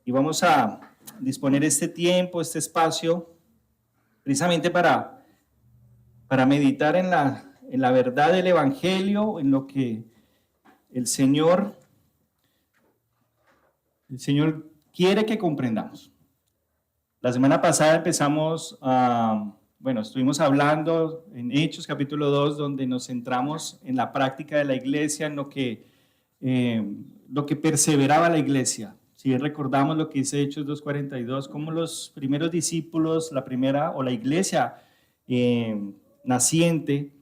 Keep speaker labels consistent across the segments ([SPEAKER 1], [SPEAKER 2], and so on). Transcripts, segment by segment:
[SPEAKER 1] Y vamos a disponer este tiempo, este espacio, precisamente para meditar en la verdad del Evangelio, en lo que el Señor, el Señor quiere que comprendamos. La semana pasada estuvimos hablando en Hechos capítulo 2, donde nos centramos en la práctica de la iglesia, en lo que perseveraba la iglesia. Si recordamos lo que dice Hechos 2:42, cómo los primeros discípulos, la iglesia naciente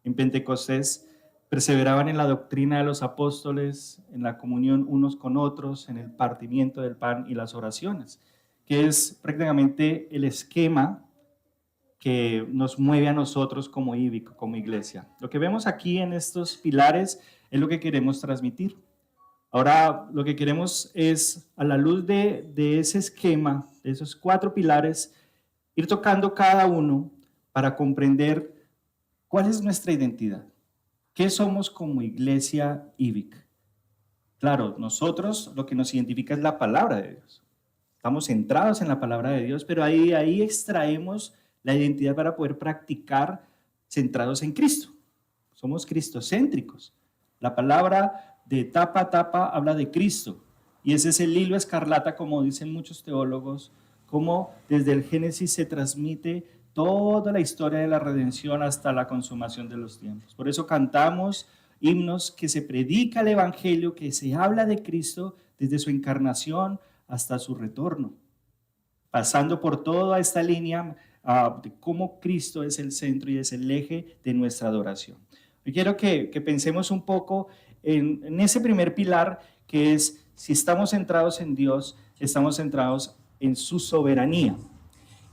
[SPEAKER 1] en Pentecostés, perseveraban en la doctrina de los apóstoles, en la comunión unos con otros, en el partimiento del pan y las oraciones, que es prácticamente el esquema que nos mueve a nosotros como IBIC, como iglesia. Lo que vemos aquí en estos pilares es lo que queremos transmitir. Ahora, lo que queremos es, a la luz de ese esquema, de esos 4 pilares, ir tocando cada uno para comprender cuál es nuestra identidad. ¿Qué somos como iglesia IBIC? Claro, nosotros lo que nos identifica es la palabra de Dios. Estamos centrados en la palabra de Dios, pero ahí extraemos la identidad para poder practicar centrados en Cristo. Somos cristocéntricos. La palabra de tapa a tapa habla de Cristo. Y ese es el hilo escarlata, como dicen muchos teólogos, cómo desde el Génesis se transmite toda la historia de la redención hasta la consumación de los tiempos. Por eso cantamos himnos que se predica el Evangelio, que se habla de Cristo desde su encarnación hasta su retorno, pasando por toda esta línea de cómo Cristo es el centro y es el eje de nuestra adoración. Yo quiero que pensemos un poco en ese primer pilar, que es, si estamos centrados en Dios, estamos centrados en su soberanía.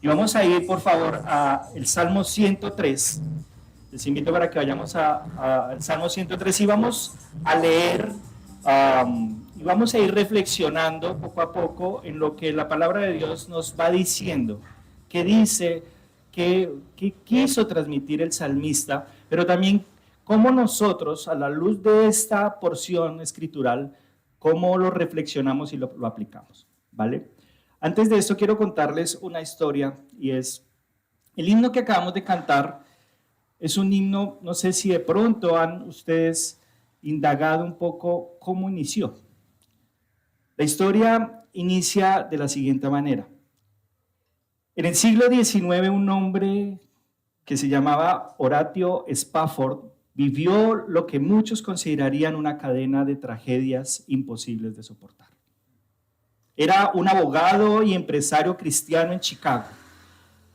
[SPEAKER 1] Y vamos a ir, por favor, al Salmo 103. Les invito para que vayamos al Salmo 103 y vamos a leer y vamos a ir reflexionando poco a poco en lo que la palabra de Dios nos va diciendo, que dice, que quiso transmitir el salmista, pero también cómo nosotros, a la luz de esta porción escritural, cómo lo reflexionamos y lo aplicamos, ¿vale? Antes de esto quiero contarles una historia, y es el himno que acabamos de cantar. Es un himno, no sé si de pronto han ustedes indagado un poco cómo inició. La historia inicia de la siguiente manera. En el siglo XIX, un hombre que se llamaba Horatio Spafford vivió lo que muchos considerarían una cadena de tragedias imposibles de soportar. Era un abogado y empresario cristiano en Chicago.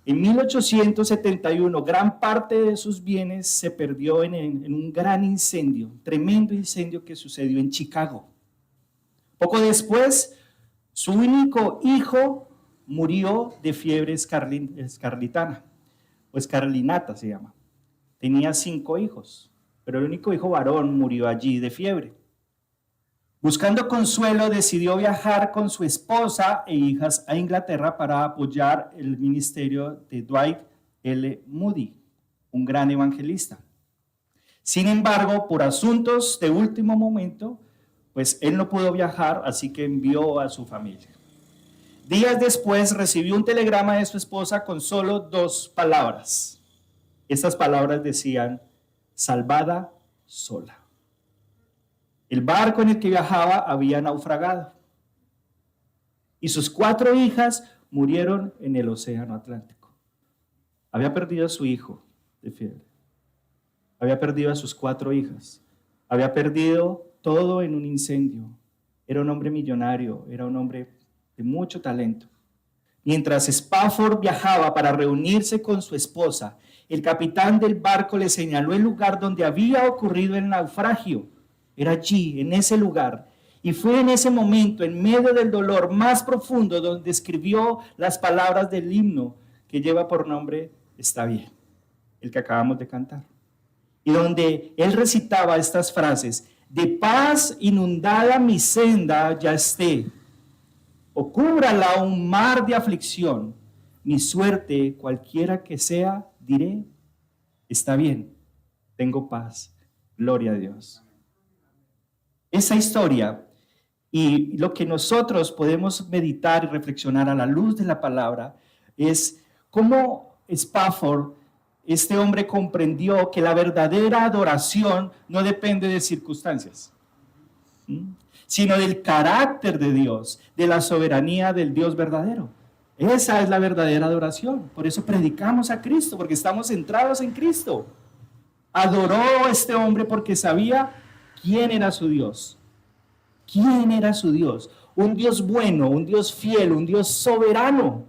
[SPEAKER 1] En 1871, gran parte de sus bienes se perdió en un gran incendio, tremendo incendio que sucedió en Chicago. Poco después, su único hijo murió de fiebre escarlitana, o escarlinata se llama. Tenía 5 hijos, pero el único hijo varón murió allí de fiebre. Buscando consuelo, decidió viajar con su esposa e hijas a Inglaterra para apoyar el ministerio de Dwight L. Moody, un gran evangelista. Sin embargo, por asuntos de último momento, pues él no pudo viajar, así que envió a su familia. Días después recibió un telegrama de su esposa con solo 2 palabras. Estas palabras decían: salvada sola. El barco en el que viajaba había naufragado y sus 4 hijas murieron en el océano Atlántico. Había perdido a su hijo de fiebre, había perdido a sus 4 hijas, había perdido todo en un incendio. Era un hombre millonario, era un hombre de mucho talento. Mientras Spafford viajaba para reunirse con su esposa, el capitán del barco le señaló el lugar donde había ocurrido el naufragio. Era allí, en ese lugar, y fue en ese momento, en medio del dolor más profundo, donde escribió las palabras del himno que lleva por nombre Está bien, el que acabamos de cantar, y donde él recitaba estas frases: de paz inundada mi senda ya esté, o cúbrala un mar de aflicción, mi suerte cualquiera que sea, diré, está bien, tengo paz, gloria a Dios. Esa historia Y lo que nosotros podemos meditar y reflexionar a la luz de la palabra es cómo Spafford, este hombre, comprendió que la verdadera adoración no depende de circunstancias, sino del carácter de Dios, de la soberanía del Dios verdadero. Esa es la verdadera adoración. Por eso predicamos a Cristo, porque estamos centrados en Cristo. Adoró a este hombre porque sabía quién era su Dios. ¿Quién era su Dios? Un Dios bueno, un Dios fiel, un Dios soberano.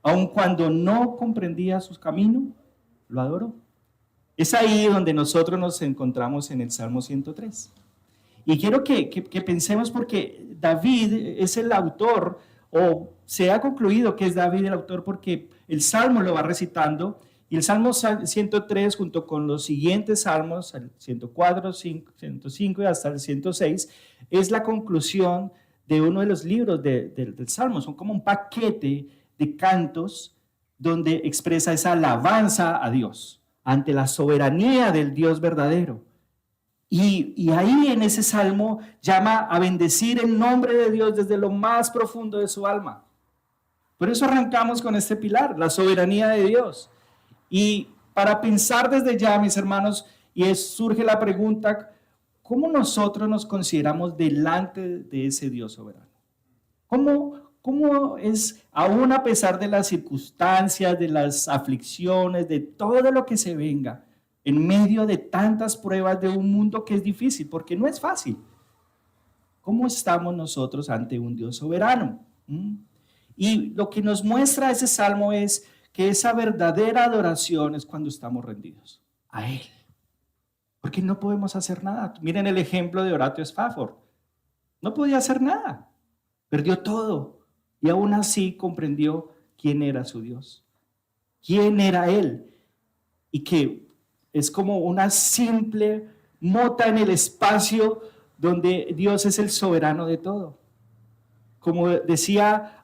[SPEAKER 1] Aun cuando no comprendía sus caminos, lo adoró. Es ahí donde nosotros nos encontramos en el Salmo 103. Y quiero que pensemos, porque David es el autor, o se ha concluido que es David el autor porque el Salmo lo va recitando, y el Salmo 103 junto con los siguientes salmos, el 104, 105 y hasta el 106, es la conclusión de uno de los libros del Salmo. Son como un paquete de cantos donde expresa esa alabanza a Dios ante la soberanía del Dios verdadero. Y ahí en ese salmo llama a bendecir el nombre de Dios desde lo más profundo de su alma. Por eso arrancamos con este pilar, la soberanía de Dios. Y para pensar desde ya, mis hermanos, surge la pregunta, ¿cómo nosotros nos consideramos delante de ese Dios soberano? ¿Cómo es, aún a pesar de las circunstancias, de las aflicciones, de todo lo que se venga, en medio de tantas pruebas de un mundo que es difícil, porque no es fácil? ¿Cómo estamos nosotros ante un Dios soberano? Y lo que nos muestra ese salmo es que esa verdadera adoración es cuando estamos rendidos a Él. Porque no podemos hacer nada. Miren el ejemplo de Horatio Spafford. No podía hacer nada. Perdió todo. Y aún así comprendió quién era su Dios. Quién era Él. Y que es como una simple mota en el espacio donde Dios es el soberano de todo. Como decía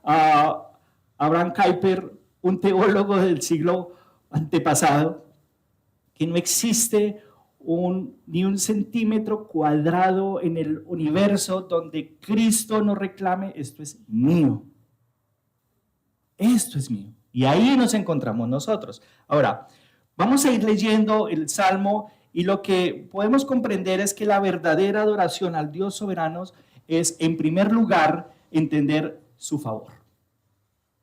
[SPEAKER 1] Abraham Kuyper, un teólogo del siglo antepasado, que no existe ni un centímetro cuadrado en el universo donde Cristo no reclame: esto es mío. Esto es mío. Y ahí nos encontramos nosotros. Ahora, vamos a ir leyendo el Salmo, y lo que podemos comprender es que la verdadera adoración al Dios soberano es, en primer lugar, entender su favor.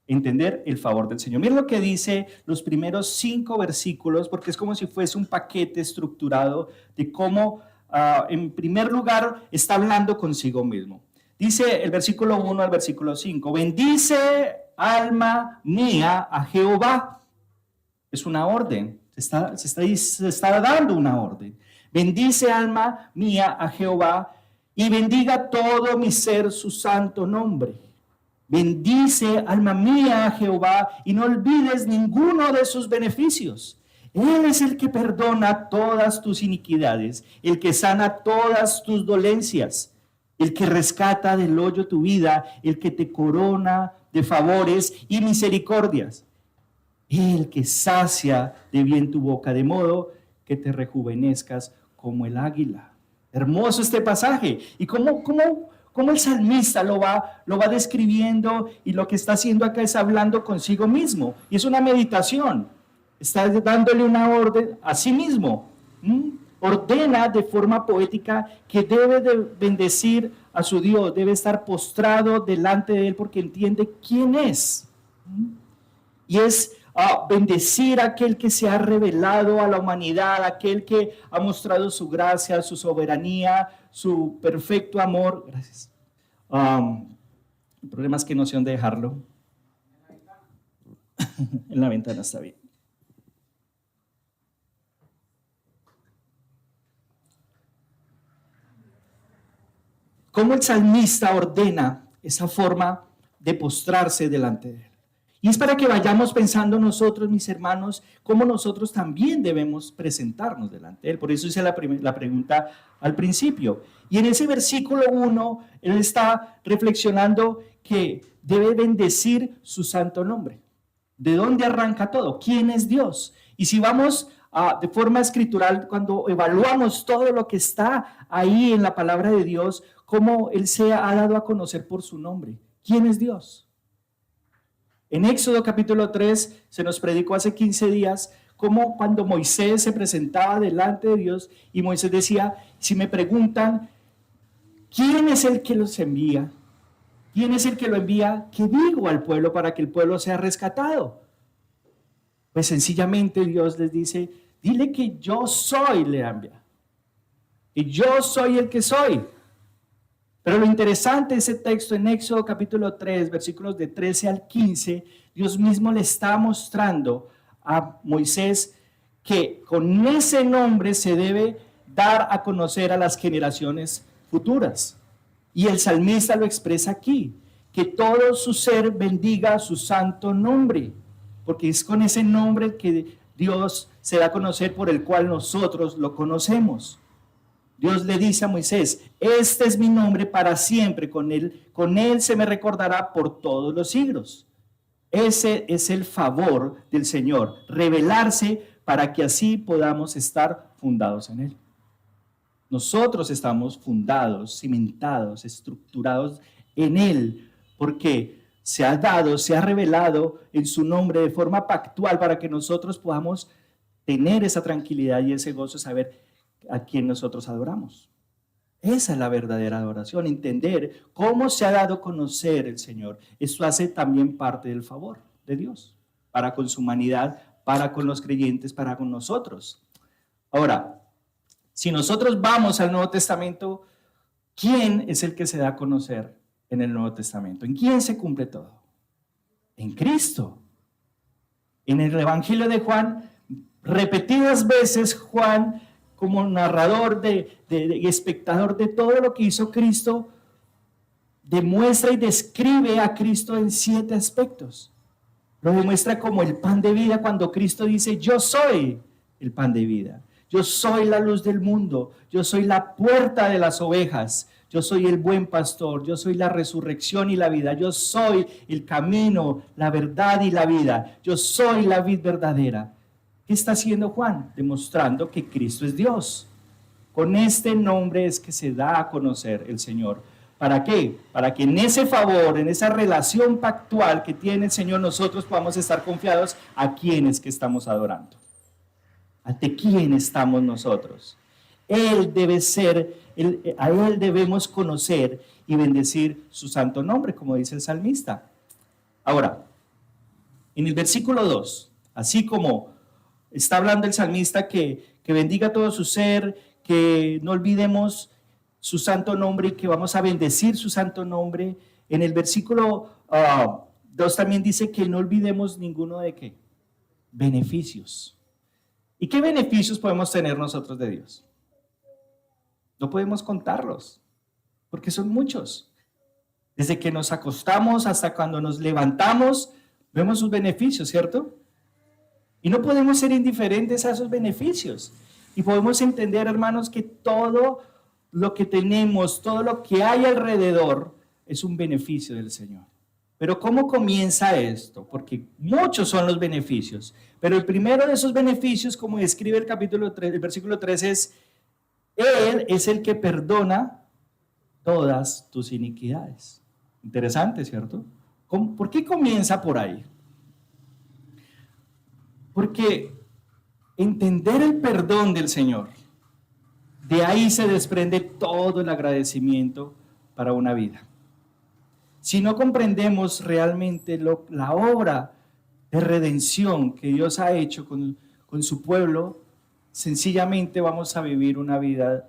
[SPEAKER 1] Entender el favor del Señor. Miren lo que dice los primeros 5 versículos, porque es como si fuese un paquete estructurado de cómo, en primer lugar, está hablando consigo mismo. Dice el versículo 1 al versículo 5: bendice, alma mía, a Jehová. Es una orden, se está dando una orden. Bendice, alma mía, a Jehová, y bendiga todo mi ser su santo nombre. Bendice, alma mía, a Jehová, y no olvides ninguno de sus beneficios. Él es el que perdona todas tus iniquidades, el que sana todas tus dolencias, el que rescata del hoyo tu vida, el que te corona de favores y misericordias, el que sacia de bien tu boca, de modo que te rejuvenezcas como el águila. Hermoso este pasaje. ¿Y cómo el salmista lo va describiendo? Y lo que está haciendo acá es hablando consigo mismo. Y es una meditación. Está dándole una orden a sí mismo. Ordena de forma poética que debe de bendecir a su Dios. Debe estar postrado delante de Él porque entiende quién es. Y es bendecir a aquel que se ha revelado a la humanidad, aquel que ha mostrado su gracia, su soberanía, su perfecto amor. Gracias. El problema es que no sé dónde dejarlo. En la ventana está bien. Cómo el salmista ordena esa forma de postrarse delante de Él. Y es para que vayamos pensando nosotros, mis hermanos, cómo nosotros también debemos presentarnos delante de Él. Por eso hice la pregunta al principio. Y en ese versículo 1, Él está reflexionando que debe bendecir su santo nombre. ¿De dónde arranca todo? ¿Quién es Dios? Y si vamos de forma escritural, cuando evaluamos todo lo que está ahí en la palabra de Dios, cómo Él se ha dado a conocer por su nombre. ¿Quién es Dios? En Éxodo capítulo 3 se nos predicó hace 15 días cómo cuando Moisés se presentaba delante de Dios y Moisés decía, si me preguntan, ¿quién es el que los envía? ¿Quién es el que lo envía? ¿Qué digo al pueblo para que el pueblo sea rescatado? Pues sencillamente Dios les dice, dile que yo soy, le envía. Que yo soy el que soy. Pero lo interesante de ese texto en Éxodo capítulo 3, versículos de 13 al 15, Dios mismo le está mostrando a Moisés que con ese nombre se debe dar a conocer a las generaciones futuras. Y el salmista lo expresa aquí, que todo su ser bendiga su santo nombre, porque es con ese nombre que Dios se da a conocer por el cual nosotros lo conocemos. Dios le dice a Moisés, este es mi nombre para siempre, con él se me recordará por todos los siglos. Ese es el favor del Señor, revelarse para que así podamos estar fundados en Él. Nosotros estamos fundados, cimentados, estructurados en Él, porque se ha dado, se ha revelado en su nombre de forma pactual para que nosotros podamos tener esa tranquilidad y ese gozo de saber a quien nosotros adoramos. Esa es la verdadera adoración, entender cómo se ha dado a conocer el Señor. Eso hace también parte del favor de Dios, para con su humanidad, para con los creyentes, para con nosotros. Ahora, si nosotros vamos al Nuevo Testamento, ¿quién es el que se da a conocer en el Nuevo Testamento? ¿En quién se cumple todo? En Cristo. En el Evangelio de Juan, repetidas veces Juan, como narrador y espectador de todo lo que hizo Cristo, demuestra y describe a Cristo en 7 aspectos. Lo demuestra como el pan de vida cuando Cristo dice, yo soy el pan de vida, yo soy la luz del mundo, yo soy la puerta de las ovejas, yo soy el buen pastor, yo soy la resurrección y la vida, yo soy el camino, la verdad y la vida, yo soy la vid verdadera. ¿Qué está haciendo Juan? Demostrando que Cristo es Dios. Con este nombre es que se da a conocer el Señor. ¿Para qué? Para que en ese favor, en esa relación pactual que tiene el Señor, nosotros podamos estar confiados a quienes que estamos adorando. ¿Ante quién estamos nosotros? Él debe ser, a Él debemos conocer y bendecir su santo nombre, como dice el salmista. Ahora, en el versículo 2, así como está hablando el salmista que bendiga todo su ser, que no olvidemos su santo nombre y que vamos a bendecir su santo nombre. En el versículo 2 también dice que no olvidemos ninguno de qué? Beneficios. ¿Y qué beneficios podemos tener nosotros de Dios? No podemos contarlos, porque son muchos. Desde que nos acostamos hasta cuando nos levantamos, vemos sus beneficios, ¿cierto? Y no podemos ser indiferentes a esos beneficios. Y podemos entender, hermanos, que todo lo que tenemos, todo lo que hay alrededor, es un beneficio del Señor. Pero ¿cómo comienza esto? Porque muchos son los beneficios. Pero el primero de esos beneficios, como describe el capítulo 3, el versículo 3, es: Él es el que perdona todas tus iniquidades. Interesante, ¿cierto? ¿Por qué comienza por ahí? Porque entender el perdón del Señor, de ahí se desprende todo el agradecimiento para una vida. Si no comprendemos realmente la obra de redención que Dios ha hecho con su pueblo, sencillamente vamos a vivir una vida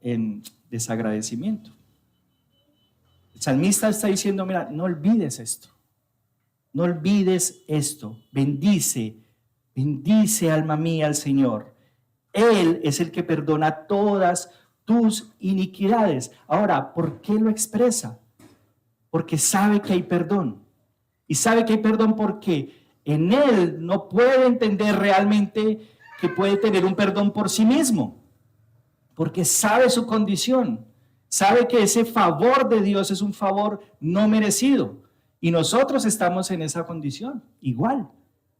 [SPEAKER 1] en desagradecimiento. El salmista está diciendo, mira, no olvides esto. No olvides esto. Bendice alma mía al Señor. Él es el que perdona todas tus iniquidades. Ahora, ¿por qué lo expresa? Porque sabe que hay perdón. Y sabe que hay perdón porque en Él no puede entender realmente que puede tener un perdón por sí mismo. Porque sabe su condición. Sabe que ese favor de Dios es un favor no merecido. Y nosotros estamos en esa condición, igual.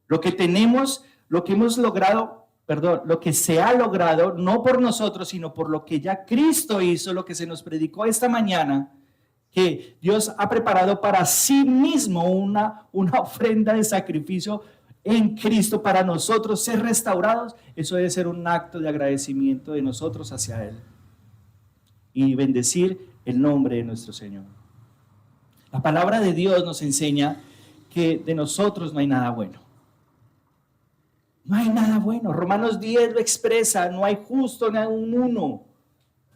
[SPEAKER 1] Lo que tenemos, lo que hemos logrado, perdón, lo que se ha logrado, no por nosotros, sino por lo que ya Cristo hizo, lo que se nos predicó esta mañana, que Dios ha preparado para sí mismo una ofrenda de sacrificio en Cristo para nosotros ser restaurados. Eso debe ser un acto de agradecimiento de nosotros hacia Él y bendecir el nombre de nuestro Señor. La palabra de Dios nos enseña que de nosotros no hay nada bueno. No hay nada bueno. Romanos 10 lo expresa: no hay justo ni aun uno.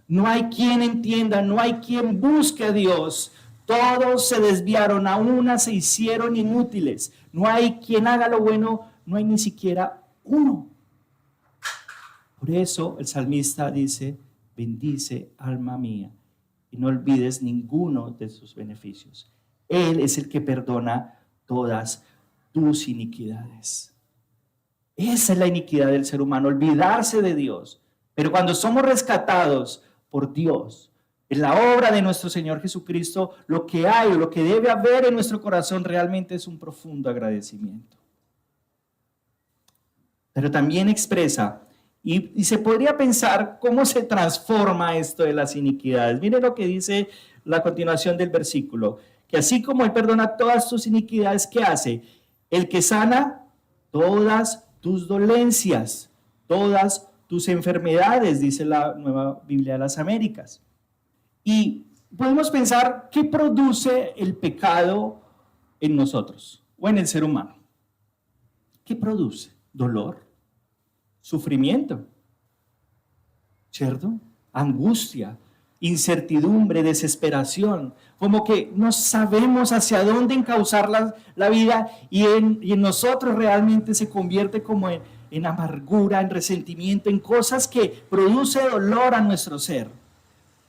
[SPEAKER 1] No hay quien entienda, no hay quien busque a Dios. Todos se desviaron, a una se hicieron inútiles. No hay quien haga lo bueno, no hay ni siquiera uno. Por eso el salmista dice: bendice, alma mía, y no olvides ninguno de sus beneficios. Él es el que perdona todas tus iniquidades. Esa es la iniquidad del ser humano, olvidarse de Dios. Pero cuando somos rescatados por Dios, en la obra de nuestro Señor Jesucristo, lo que hay o lo que debe haber en nuestro corazón realmente es un profundo agradecimiento. Pero también expresa, y se podría pensar cómo se transforma esto de las iniquidades. Miren lo que dice la continuación del versículo: que así como Él perdona todas tus iniquidades, ¿qué hace? El que sana todas tus dolencias, todas tus enfermedades, dice la Nueva Biblia de las Américas. Y podemos pensar, ¿qué produce el pecado en nosotros o en el ser humano? ¿Qué produce? Dolor, sufrimiento, ¿cierto? Angustia, incertidumbre, desesperación, como que no sabemos hacia dónde encauzar la vida, y en nosotros realmente se convierte como en amargura, en resentimiento, en cosas que produce dolor a nuestro ser.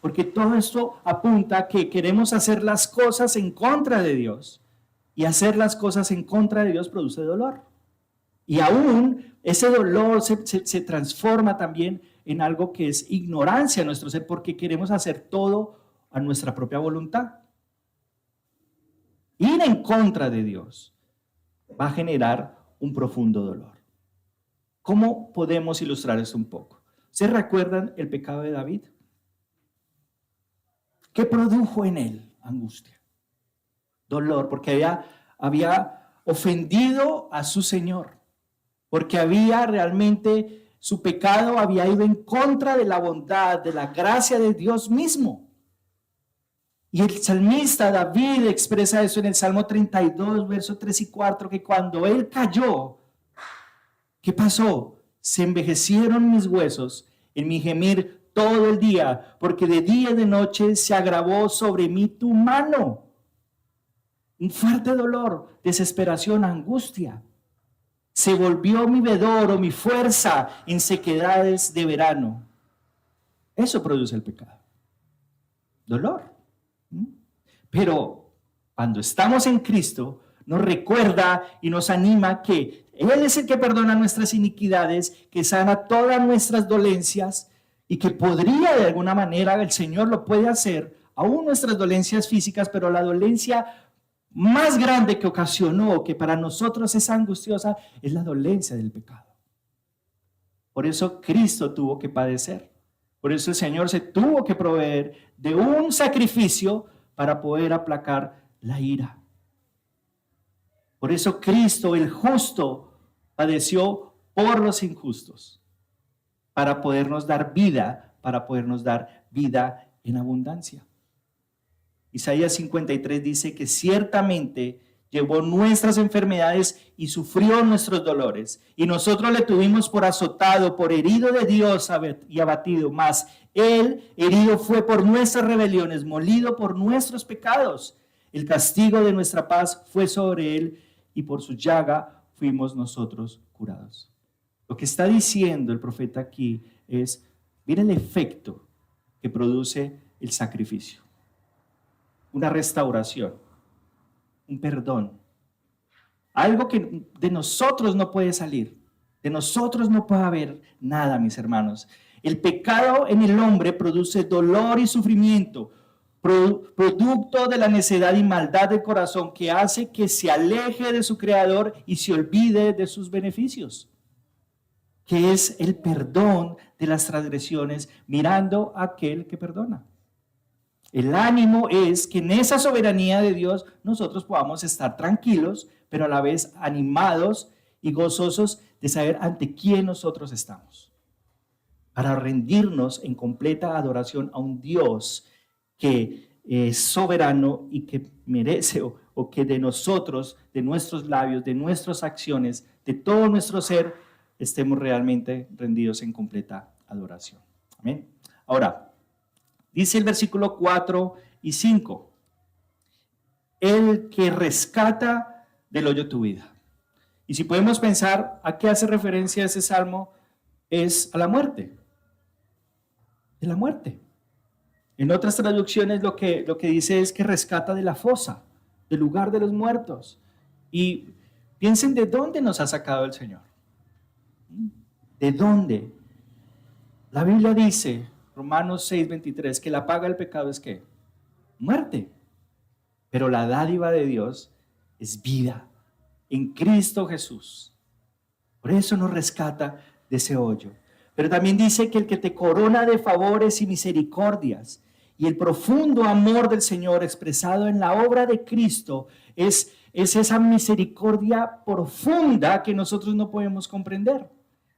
[SPEAKER 1] Porque todo esto apunta a que queremos hacer las cosas en contra de Dios, y hacer las cosas en contra de Dios produce dolor. Y aún ese dolor se transforma también en algo que es ignorancia en nuestro ser, porque queremos hacer todo a nuestra propia voluntad. Ir en contra de Dios va a generar un profundo dolor. ¿Cómo podemos ilustrar esto un poco? ¿Se recuerdan el pecado de David? ¿Qué produjo en él? Angustia, dolor, porque había ofendido a su Señor, porque había realmente, su pecado había ido en contra de la bondad, de la gracia de Dios mismo. Y el salmista David expresa eso en el Salmo 32, versos 3 y 4, que cuando él cayó, ¿qué pasó? Se envejecieron mis huesos en mi gemir todo el día, porque de día y de noche se agravó sobre mí tu mano. Un fuerte dolor, desesperación, angustia. Se volvió mi vedor o mi fuerza en sequedades de verano. Eso produce el pecado. Dolor. Pero cuando estamos en Cristo, nos recuerda y nos anima que Él es el que perdona nuestras iniquidades, que sana todas nuestras dolencias, y que podría de alguna manera, el Señor lo puede hacer, aún nuestras dolencias físicas, pero la dolencia más grande que ocasionó, que para nosotros es angustiosa, es la dolencia del pecado. Por eso Cristo tuvo que padecer. Por eso el Señor se tuvo que proveer de un sacrificio para poder aplacar la ira. Por eso Cristo, el justo, padeció por los injustos, para podernos dar vida, en abundancia. Isaías 53 dice que ciertamente llevó nuestras enfermedades y sufrió nuestros dolores, y nosotros le tuvimos por azotado, por herido de Dios y abatido, mas Él herido fue por nuestras rebeliones, molido por nuestros pecados. El castigo de nuestra paz fue sobre Él, y por su llaga fuimos nosotros curados. Lo que está diciendo el profeta aquí es, mira el efecto que produce el sacrificio. Una restauración, un perdón. Algo que de nosotros no puede salir, de nosotros no puede haber nada, mis hermanos. El pecado en el hombre produce dolor y sufrimiento, producto de la necedad y maldad del corazón, que hace que se aleje de su Creador y se olvide de sus beneficios. que es el perdón de las transgresiones, mirando a aquel que perdona. El ánimo es que en esa soberanía de Dios nosotros podamos estar tranquilos, pero a la vez animados y gozosos de saber ante quién nosotros estamos, para rendirnos en completa adoración a un Dios que es soberano y que merece o que de nosotros, de nuestros labios, de nuestras acciones, de todo nuestro ser, estemos realmente rendidos en completa adoración. Amén. Ahora, dice el versículo 4 y 5, el que rescata del hoyo tu vida. Y si podemos pensar a qué hace referencia ese salmo, es a la muerte. De la muerte. En otras traducciones lo que dice es que rescata de la fosa, del lugar de los muertos. Y piensen de dónde nos ha sacado el Señor. ¿De dónde? La Biblia dice, Romanos 6:23, que la paga del pecado es ¿qué? Muerte. Pero la dádiva de Dios es vida en Cristo Jesús. Por eso nos rescata de ese hoyo. Pero también dice que el que te corona de favores y misericordias y el profundo amor del Señor expresado en la obra de Cristo es esa misericordia profunda que nosotros no podemos comprender.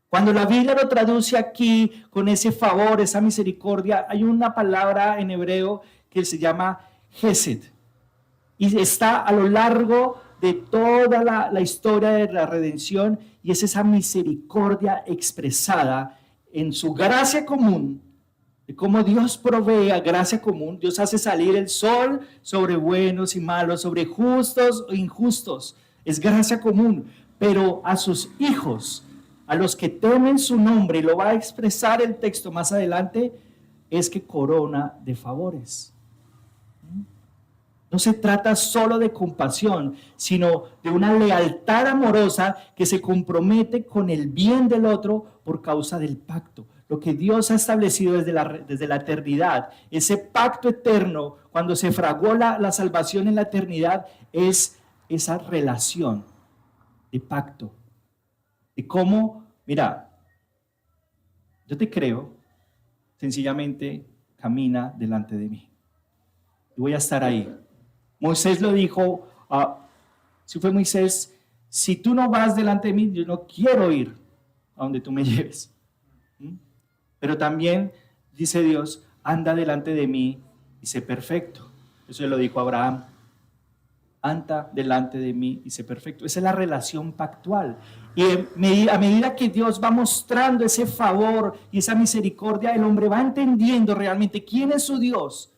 [SPEAKER 1] Cuando la Biblia lo traduce aquí con ese favor, esa misericordia, hay una palabra en hebreo que se llama Hesed. Y está a lo largo de toda la historia de la redención y es esa misericordia expresada en su gracia común, de cómo Dios provee a gracia común. Dios hace salir el sol sobre buenos y malos, sobre justos o injustos. Es gracia común, pero a sus hijos, a los que temen su nombre, y lo va a expresar el texto más adelante, es que corona de favores. No se trata solo de compasión, sino de una lealtad amorosa que se compromete con el bien del otro por causa del pacto. Lo que Dios ha establecido desde la eternidad, ese pacto eterno, cuando se fraguó la salvación en la eternidad, es esa relación de pacto. De cómo, mira, yo te creo, sencillamente camina delante de mí. Y voy a estar ahí. Moisés lo dijo, si fue Moisés, si tú no vas delante de mí, yo no quiero ir a donde tú me lleves. Pero también dice Dios, anda delante de mí y sé perfecto. Eso lo dijo Abraham. Anda delante de mí y sé perfecto. Esa es la relación pactual. Y a medida que Dios va mostrando ese favor y esa misericordia, el hombre va entendiendo realmente quién es su Dios,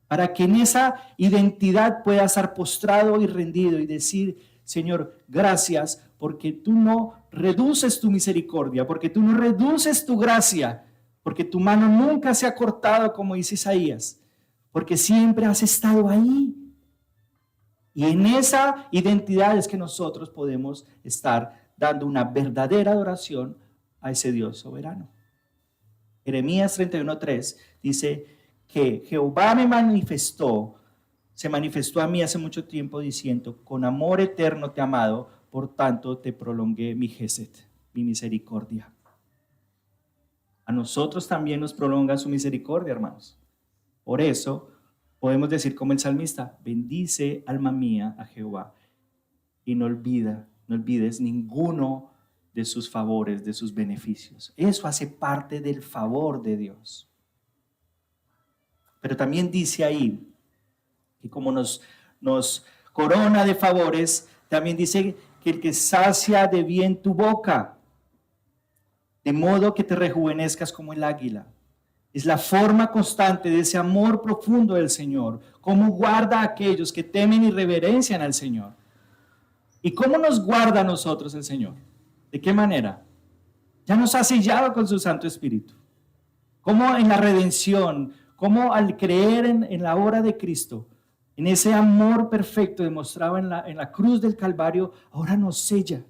[SPEAKER 1] para que en esa identidad pueda estar postrado y rendido y decir, Señor, gracias porque tú no reduces tu misericordia, porque tú no reduces tu gracia, porque tu mano nunca se ha cortado, como dice Isaías, porque siempre has estado ahí. Y en esa identidad es que nosotros podemos estar dando una verdadera adoración a ese Dios soberano. Jeremías 31:3 dice que Jehová se manifestó a mí hace mucho tiempo diciendo, con amor eterno te he amado, por tanto te prolongué mi gesed, mi misericordia. A nosotros también nos prolonga su misericordia, hermanos. Por eso podemos decir como el salmista, bendice alma mía a Jehová y no olvides ninguno de sus favores, de sus beneficios. Eso hace parte del favor de Dios. Pero también dice ahí que como nos corona de favores, también dice que el que sacia de bien tu boca, de modo que te rejuvenezcas como el águila. Es la forma constante de ese amor profundo del Señor, cómo guarda a aquellos que temen y reverencian al Señor. ¿Y cómo nos guarda a nosotros el Señor? ¿De qué manera? Ya nos ha sellado con su Santo Espíritu. ¿Cómo en la redención? Cómo al creer en la obra de Cristo, en ese amor perfecto demostrado en la cruz del Calvario, ahora nos sella,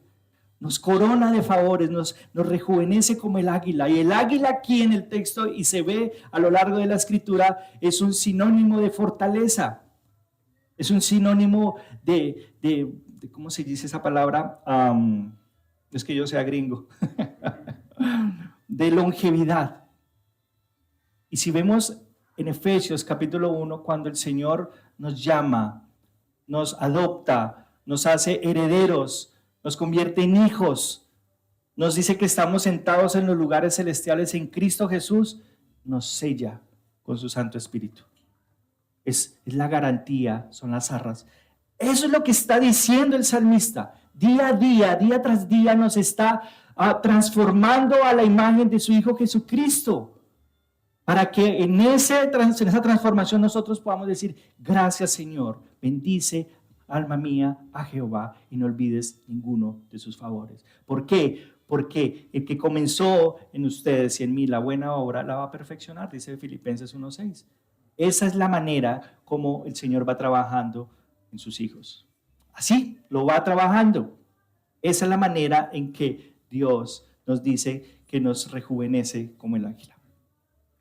[SPEAKER 1] nos corona de favores, nos rejuvenece como el águila. Y el águila aquí en el texto, y se ve a lo largo de la Escritura, es un sinónimo de fortaleza. Es un sinónimo de ¿cómo se dice esa palabra? Es que yo sea gringo. de longevidad. Y si vemos en Efesios capítulo 1, cuando el Señor nos llama, nos adopta, nos hace herederos, nos convierte en hijos, nos dice que estamos sentados en los lugares celestiales en Cristo Jesús, nos sella con su Santo Espíritu. Es la garantía, son las arras. Eso es lo que está diciendo el salmista. Día a día, día tras día nos está transformando a la imagen de su Hijo Jesucristo, para que en esa transformación nosotros podamos decir, gracias Señor, bendice alma mía a Jehová y no olvides ninguno de sus favores. ¿Por qué? Porque el que comenzó en ustedes y en mí la buena obra la va a perfeccionar, dice Filipenses 1:6. Esa es la manera como el Señor va trabajando en sus hijos. Así lo va trabajando. Esa es la manera en que Dios nos dice que nos rejuvenece como el águila.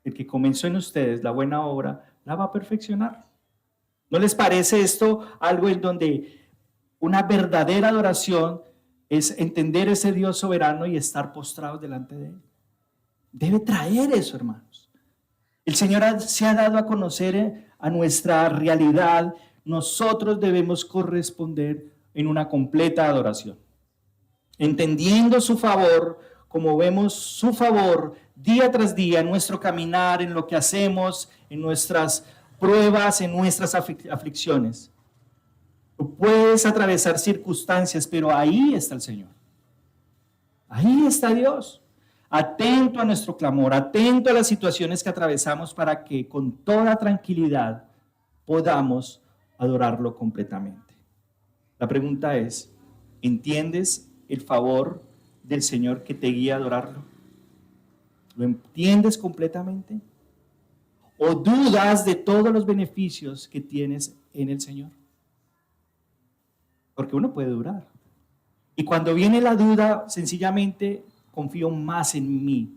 [SPEAKER 1] El que comenzó en ustedes la buena obra la va a perfeccionar. ¿No les parece esto algo en donde una verdadera adoración es entender ese Dios soberano y estar postrados delante de Él? Debe traer eso, hermanos. El Señor se ha dado a conocer a nuestra realidad. Nosotros debemos corresponder en una completa adoración. Entendiendo su favor, como vemos su favor día tras día en nuestro caminar, en lo que hacemos, en nuestras pruebas, en nuestras aflicciones. Tú puedes atravesar circunstancias, pero ahí está el Señor. Ahí está Dios, atento a nuestro clamor, atento a las situaciones que atravesamos para que con toda tranquilidad podamos adorarlo completamente. La pregunta es, ¿entiendes el favor del Señor que te guía a adorarlo? ¿Lo entiendes completamente? ¿O dudas de todos los beneficios que tienes en el Señor? Porque uno puede dudar. Y cuando viene la duda, sencillamente confío más en mí.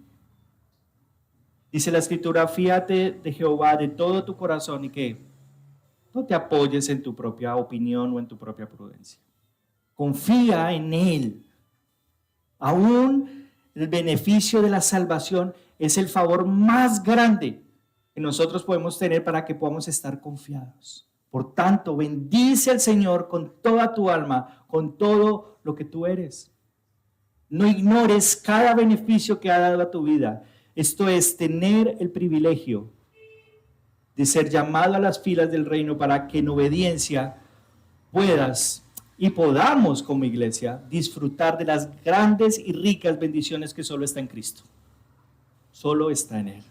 [SPEAKER 1] Dice la Escritura, fíate de Jehová de todo tu corazón y que no te apoyes en tu propia opinión o en tu propia prudencia. Confía en Él. Aún el beneficio de la salvación es el favor más grande que nosotros podemos tener para que podamos estar confiados. Por tanto, bendice al Señor con toda tu alma, con todo lo que tú eres. No ignores cada beneficio que ha dado a tu vida. Esto es tener el privilegio de ser llamado a las filas del reino para que en obediencia puedas y podamos como iglesia disfrutar de las grandes y ricas bendiciones que solo está en Cristo. Solo está en Él.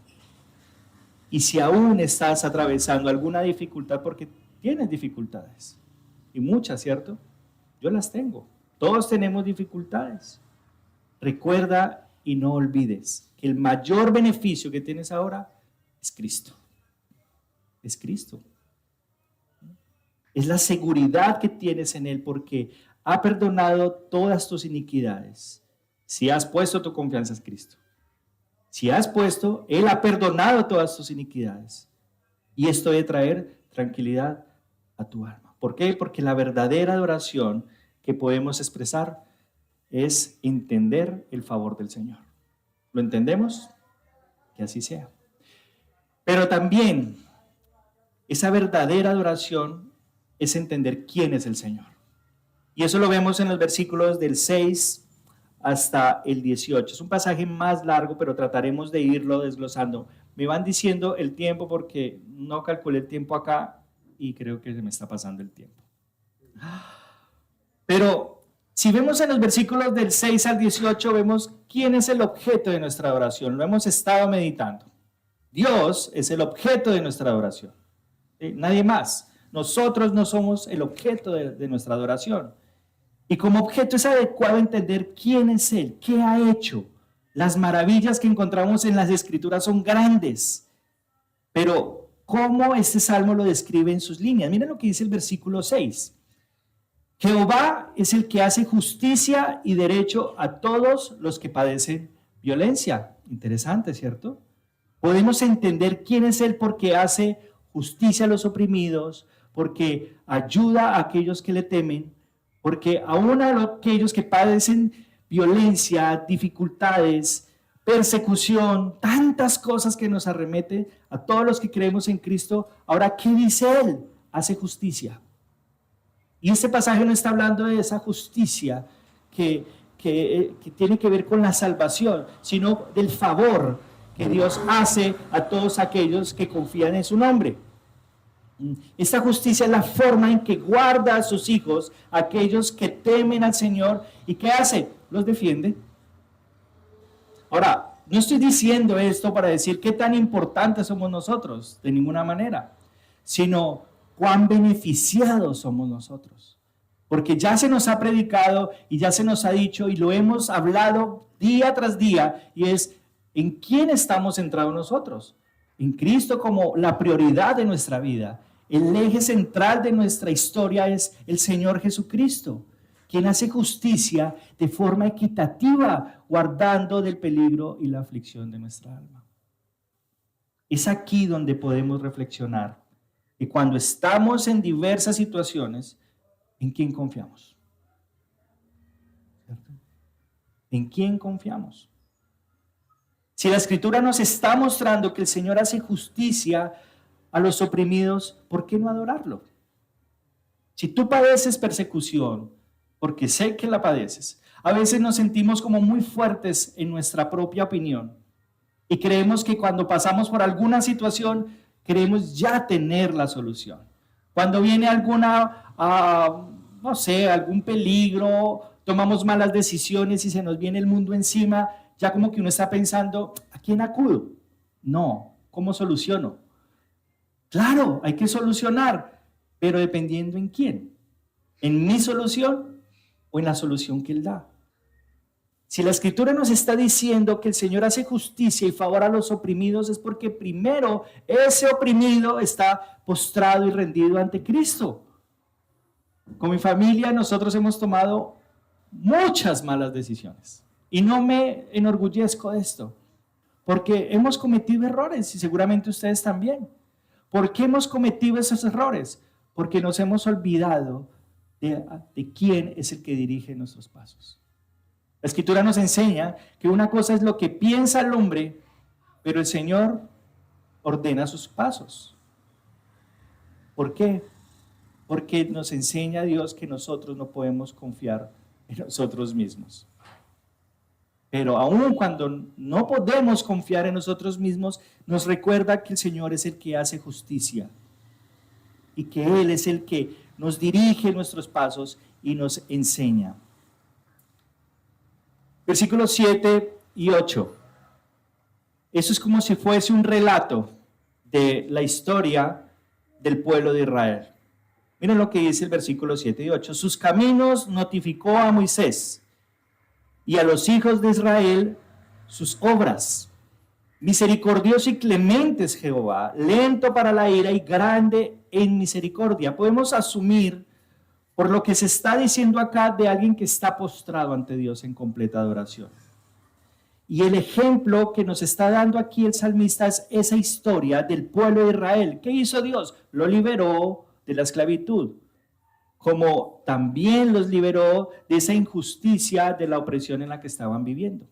[SPEAKER 1] Y si aún estás atravesando alguna dificultad, porque tienes dificultades, y muchas, ¿cierto? Yo las tengo. Todos tenemos dificultades. Recuerda y no olvides que el mayor beneficio que tienes ahora es Cristo. Es Cristo. Es la seguridad que tienes en Él porque ha perdonado todas tus iniquidades. Si has puesto tu confianza en Cristo. Si has puesto, Él ha perdonado todas tus iniquidades. Y esto debe traer tranquilidad a tu alma. ¿Por qué? Porque la verdadera adoración que podemos expresar es entender el favor del Señor. ¿Lo entendemos? Que así sea. Pero también esa verdadera adoración es entender quién es el Señor. Y eso lo vemos en los versículos del 6 hasta el 18. Es un pasaje más largo, pero trataremos de irlo desglosando. Me van diciendo el tiempo porque no calculé el tiempo acá y creo que se me está pasando el tiempo. Pero si vemos en los versículos del 6 al 18, vemos quién es el objeto de nuestra adoración. Lo hemos estado meditando. Dios es el objeto de nuestra adoración. ¿Sí? Nadie más. Nosotros no somos el objeto de nuestra adoración. Y como objeto es adecuado entender quién es Él, qué ha hecho. Las maravillas que encontramos en las Escrituras son grandes. Pero, ¿cómo este salmo lo describe en sus líneas? Miren lo que dice el versículo 6. Jehová es el que hace justicia y derecho a todos los que padecen violencia. Interesante, ¿cierto? Podemos entender quién es Él porque hace justicia a los oprimidos, porque ayuda a aquellos que le temen, porque aún a aquellos que padecen violencia, dificultades, persecución, tantas cosas que nos arremete a todos los que creemos en Cristo. Ahora, ¿qué dice Él? Hace justicia. Y este pasaje no está hablando de esa justicia que tiene que ver con la salvación, sino del favor que Dios hace a todos aquellos que confían en su nombre. Esta justicia es la forma en que guarda a sus hijos, aquellos que temen al Señor. ¿Y qué hace? Los defiende. Ahora, no estoy diciendo esto para decir qué tan importantes somos nosotros, de ninguna manera, sino cuán beneficiados somos nosotros. Porque ya se nos ha predicado y ya se nos ha dicho y lo hemos hablado día tras día, y es en quién estamos centrados nosotros. En Cristo como la prioridad de nuestra vida. El eje central de nuestra historia es el Señor Jesucristo, quien hace justicia de forma equitativa, guardando del peligro y la aflicción de nuestra alma. Es aquí donde podemos reflexionar. Y cuando estamos en diversas situaciones, ¿en quién confiamos? ¿Cierto? ¿En quién confiamos? Si la Escritura nos está mostrando que el Señor hace justicia a los oprimidos, ¿por qué no adorarlo? Si tú padeces persecución, porque sé que la padeces, a veces nos sentimos como muy fuertes en nuestra propia opinión y creemos que cuando pasamos por alguna situación, queremos ya tener la solución. Cuando viene alguna, no sé, algún peligro, tomamos malas decisiones y se nos viene el mundo encima, ya como que uno está pensando, ¿a quién acudo? No, ¿cómo soluciono? Claro, hay que solucionar, pero dependiendo en quién. ¿En mi solución o en la solución que Él da? Si la Escritura nos está diciendo que el Señor hace justicia y favor a los oprimidos, es porque primero ese oprimido está postrado y rendido ante Cristo. Con mi familia nosotros hemos tomado muchas malas decisiones y no me enorgullezco de esto, porque hemos cometido errores y seguramente ustedes también. ¿Por qué hemos cometido esos errores? Porque nos hemos olvidado de quién es el que dirige nuestros pasos. La Escritura nos enseña que una cosa es lo que piensa el hombre, pero el Señor ordena sus pasos. ¿Por qué? Porque nos enseña Dios que nosotros no podemos confiar en nosotros mismos. Pero aun cuando no podemos confiar en nosotros mismos, nos recuerda que el Señor es el que hace justicia y que Él es el que nos dirige nuestros pasos y nos enseña. Versículos 7 y 8. Eso es como si fuese un relato de la historia del pueblo de Israel. Miren lo que dice el versículo 7 y 8. Sus caminos notificó a Moisés y a los hijos de Israel sus obras. Misericordioso y clemente es Jehová, lento para la ira y grande en misericordia. Podemos asumir por lo que se está diciendo acá de alguien que está postrado ante Dios en completa adoración. Y el ejemplo que nos está dando aquí el salmista es esa historia del pueblo de Israel. ¿Qué hizo Dios? Lo liberó de la esclavitud, como también los liberó de esa injusticia de la opresión en la que estaban viviendo.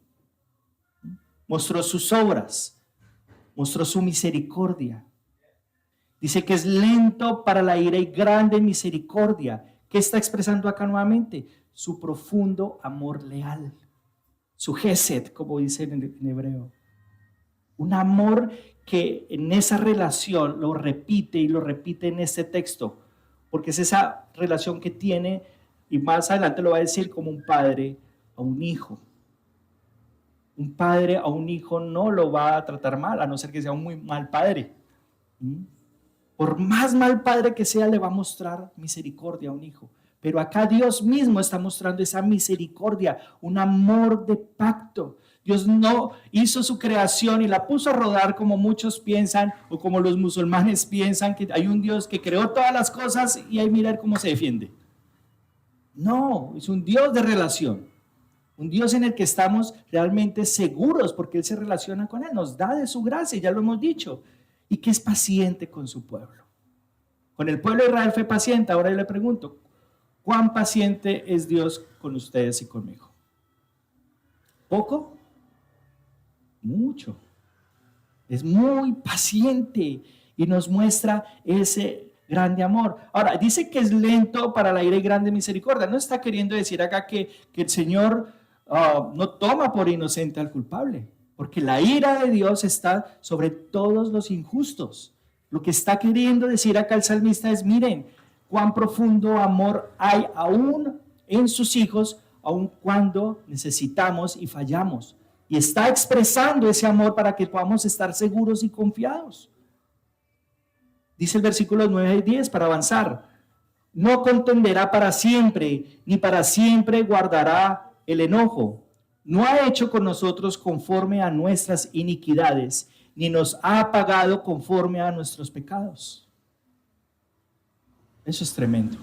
[SPEAKER 1] Mostró sus obras, mostró su misericordia. Dice que es lento para la ira y grande en misericordia. ¿Qué está expresando acá nuevamente? Su profundo amor leal, su gesed, como dice en hebreo. Un amor que en esa relación lo repite y lo repite en este texto, porque es esa relación que tiene, y más adelante lo va a decir, como un padre a un hijo. Un padre a un hijo no lo va a tratar mal, a no ser que sea un muy mal padre. Por más mal padre que sea, le va a mostrar misericordia a un hijo. Pero acá Dios mismo está mostrando esa misericordia, un amor de pacto. Dios no hizo su creación y la puso a rodar como muchos piensan, o como los musulmanes piensan, que hay un Dios que creó todas las cosas y ahí mirar cómo se defiende. No, es un Dios de relación. Un Dios en el que estamos realmente seguros porque Él se relaciona con Él, nos da de su gracia, ya lo hemos dicho, y que es paciente con su pueblo. Con el pueblo de Israel fue paciente. Ahora yo le pregunto, ¿cuán paciente es Dios con ustedes y conmigo? ¿Poco? Mucho. Es muy paciente y nos muestra ese grande amor. Ahora, dice que es lento para la ira y grande misericordia. No está queriendo decir acá que el Señor no toma por inocente al culpable, porque la ira de Dios está sobre todos los injustos. Lo que está queriendo decir acá el salmista es, miren, cuán profundo amor hay aún en sus hijos, aun cuando necesitamos y fallamos. Y está expresando ese amor para que podamos estar seguros y confiados. Dice el versículo 9 y 10 para avanzar. No contenderá para siempre, ni para siempre guardará el enojo. No ha hecho con nosotros conforme a nuestras iniquidades, ni nos ha pagado conforme a nuestros pecados. Eso es tremendo.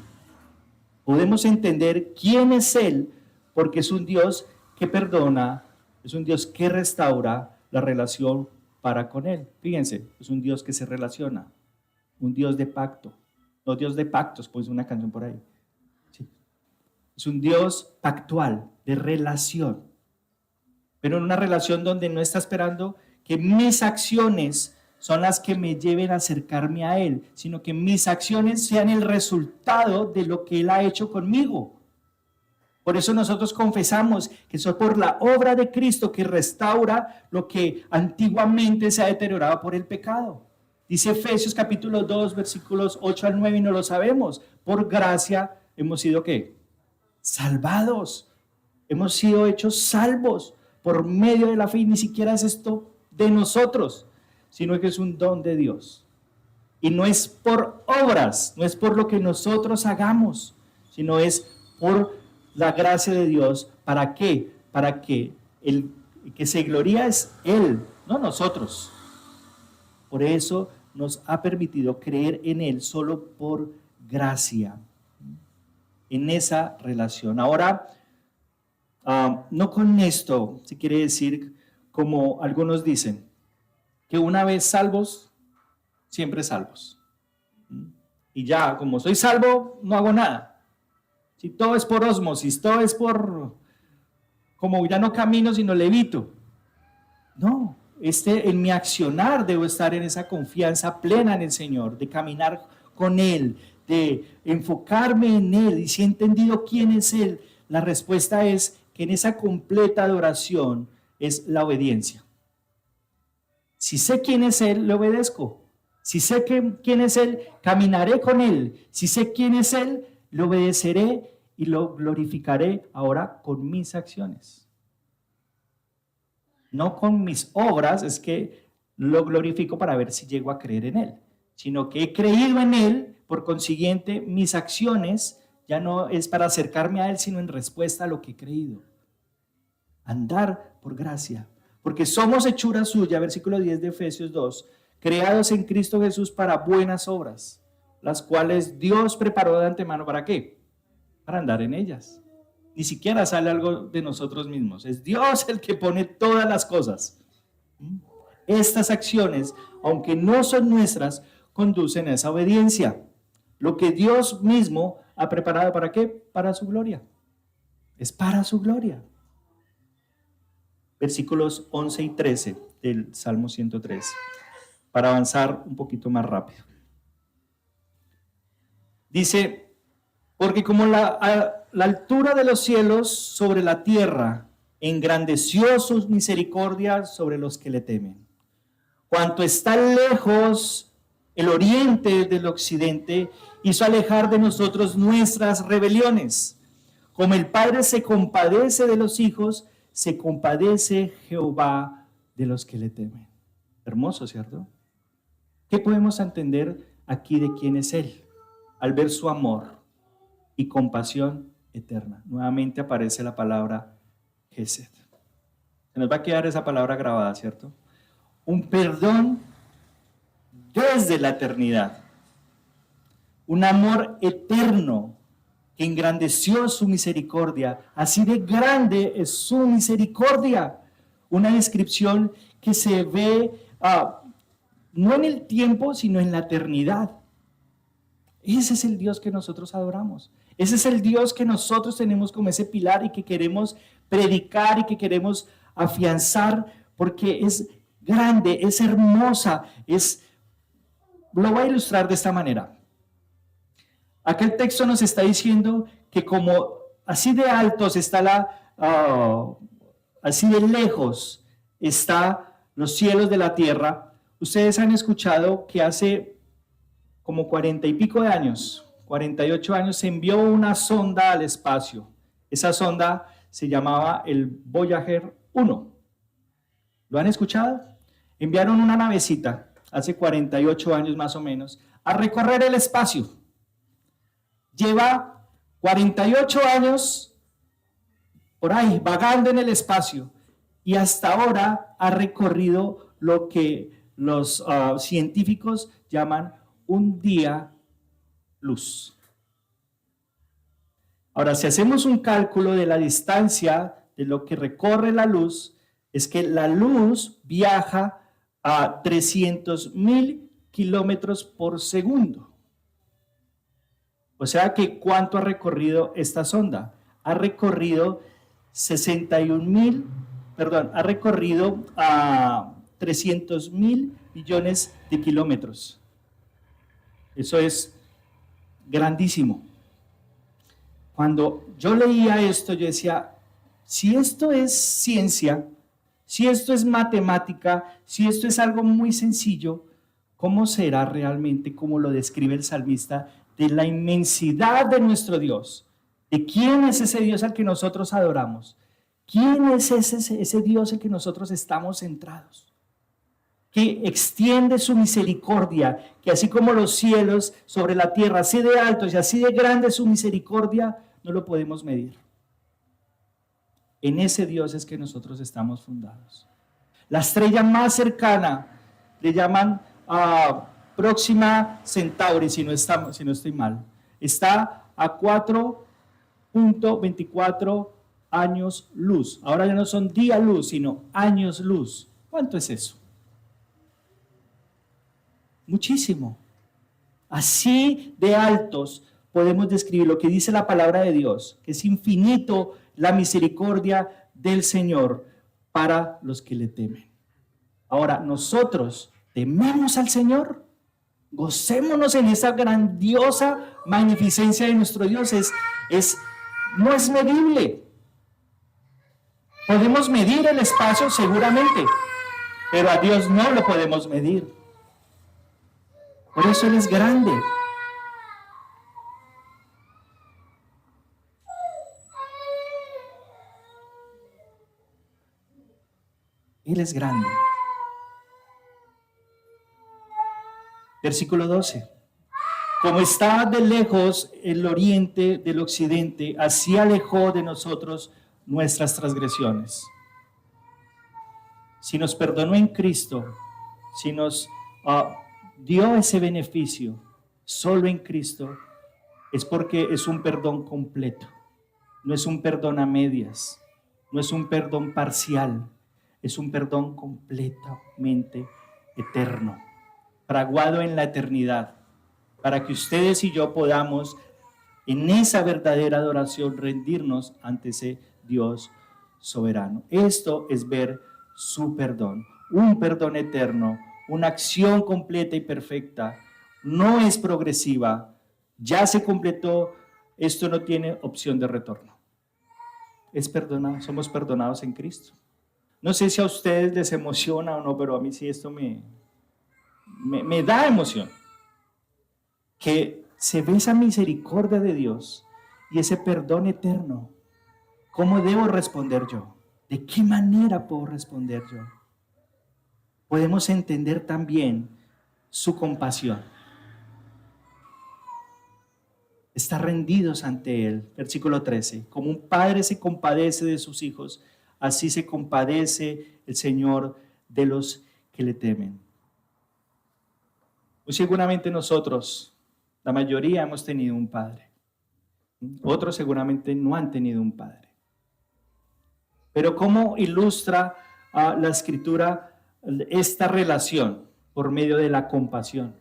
[SPEAKER 1] Podemos entender quién es Él, porque es un Dios que perdona, es un Dios que restaura la relación para con Él. Fíjense, es un Dios que se relaciona, un Dios de pacto, no Dios de pactos, pues una canción por ahí. Sí. Es un Dios pactual, de relación, pero en una relación donde no está esperando que mis acciones son las que me lleven a acercarme a Él, sino que mis acciones sean el resultado de lo que Él ha hecho conmigo. Por eso nosotros confesamos que es por la obra de Cristo que restaura lo que antiguamente se ha deteriorado por el pecado. Dice Efesios capítulo 2, versículos 8 al 9, y no lo sabemos. Por gracia hemos sido ¿qué? Salvados. Hemos sido hechos salvos por medio de la fe, y ni siquiera es esto de nosotros, sino que es un don de Dios. Y no es por obras, no es por lo que nosotros hagamos, sino es por la gracia de Dios. ¿Para qué? Para que el que se gloria es Él, no nosotros. Por eso nos ha permitido creer en Él solo por gracia, en esa relación. Ahora, no con esto se quiere decir, como algunos dicen, que una vez salvos, siempre salvos. Y ya, como soy salvo, no hago nada. Si todo es por ósmosis, todo es por, como ya no camino, sino levito. No, en mi accionar debo estar en esa confianza plena en el Señor, de caminar con Él, de enfocarme en Él. Y si he entendido quién es Él, la respuesta es que en esa completa adoración es la obediencia. Si sé quién es Él, le obedezco. Si sé quién es Él, caminaré con Él. Si sé quién es Él, le obedeceré y lo glorificaré ahora con mis acciones. No con mis obras, es que lo glorifico para ver si llego a creer en Él, sino que he creído en Él, por consiguiente, mis acciones ya no es para acercarme a Él, sino en respuesta a lo que he creído. Andar por gracia, porque somos hechura suya, versículo 10 de Efesios 2, creados en Cristo Jesús para buenas obras, las cuales Dios preparó de antemano. ¿Para qué? Para andar en ellas. Ni siquiera sale algo de nosotros mismos, es Dios el que pone todas las cosas. Estas acciones, aunque no son nuestras, conducen a esa obediencia. Lo que Dios mismo ha preparado, ¿para qué? Para su gloria. Es para su gloria. Versículos 11 y 13 del Salmo 103, para avanzar un poquito más rápido. Dice, porque como la altura de los cielos sobre la tierra, engrandeció sus misericordias sobre los que le temen. Cuanto está lejos el oriente del occidente, hizo alejar de nosotros nuestras rebeliones. Como el Padre se compadece de los hijos, se compadece Jehová de los que le temen. Hermoso, ¿cierto? ¿Qué podemos entender aquí de quién es Él? Al ver su amor y compasión eterna. Nuevamente aparece la palabra Gesed. Se nos va a quedar esa palabra grabada, ¿cierto? Un perdón desde la eternidad. Un amor eterno que engrandeció su misericordia. Así de grande es su misericordia. Una descripción que se ve no en el tiempo, sino en la eternidad. Ese es el Dios que nosotros adoramos. Ese es el Dios que nosotros tenemos como ese pilar y que queremos predicar y que queremos afianzar, porque es grande, es hermosa, lo voy a ilustrar de esta manera. Acá el texto nos está diciendo que como así de altos está así de lejos está los cielos de la tierra. Ustedes han escuchado que hace como 40 y pico de años, 48 años, se envió una sonda al espacio. Esa sonda se llamaba el Voyager 1. ¿Lo han escuchado? Enviaron una navecita hace 48 años más o menos a recorrer el espacio. Lleva 48 años por ahí vagando en el espacio y hasta ahora ha recorrido lo que los científicos llaman un día luz. Ahora, si hacemos un cálculo de la distancia de lo que recorre la luz, es que la luz viaja a 300,000 kilómetros por segundo. O sea que ¿cuánto ha recorrido esta sonda? Ha recorrido 300,000 millones de kilómetros. Eso es grandísimo. Cuando yo leía esto, yo decía, si esto es ciencia, si esto es matemática, si esto es algo muy sencillo, ¿cómo será realmente, como lo describe el salmista, de la inmensidad de nuestro Dios? ¿De quién es ese Dios al que nosotros adoramos? ¿Quién es ese Dios al que nosotros estamos centrados? Que extiende su misericordia, que así como los cielos sobre la tierra, así de altos y así de grande su misericordia, no lo podemos medir. En ese Dios es que nosotros estamos fundados. La estrella más cercana le llaman Próxima Centauri, si no estoy mal. Está a 4.24 años luz. Ahora ya no son día luz, sino años luz. ¿Cuánto es eso? Muchísimo. Así de altos podemos describir lo que dice la palabra de Dios, que es infinito la misericordia del Señor para los que le temen. Ahora, nosotros tememos al Señor, gocémonos en esa grandiosa magnificencia de nuestro Dios. No es medible. Podemos medir el espacio seguramente, pero a Dios no lo podemos medir. Por eso Él es grande. Él es grande. Versículo 12. Como está de lejos el oriente del occidente, así alejó de nosotros nuestras transgresiones. Si nos perdonó en Cristo, si nos dio ese beneficio solo en Cristo, es porque es un perdón completo. No es un perdón a medias, no es un perdón parcial, es un perdón completamente eterno, fraguado en la eternidad, para que ustedes y yo podamos en esa verdadera adoración rendirnos ante ese Dios soberano. Esto es ver su perdón, un perdón eterno, una acción completa y perfecta. No es progresiva, ya se completó, esto no tiene opción de retorno. Es perdonado, somos perdonados en Cristo. No sé si a ustedes les emociona o no, pero a mí sí esto me da emoción. Que se ve esa misericordia de Dios y ese perdón eterno. ¿Cómo debo responder yo? ¿De qué manera puedo responder yo? Podemos entender también su compasión. Está rendidos ante Él. Versículo 13. Como un padre se compadece de sus hijos, así se compadece el Señor de los que le temen. Muy seguramente nosotros, la mayoría, hemos tenido un padre. Otros seguramente no han tenido un padre. Pero ¿cómo ilustra la Escritura esta relación? Por medio de la compasión.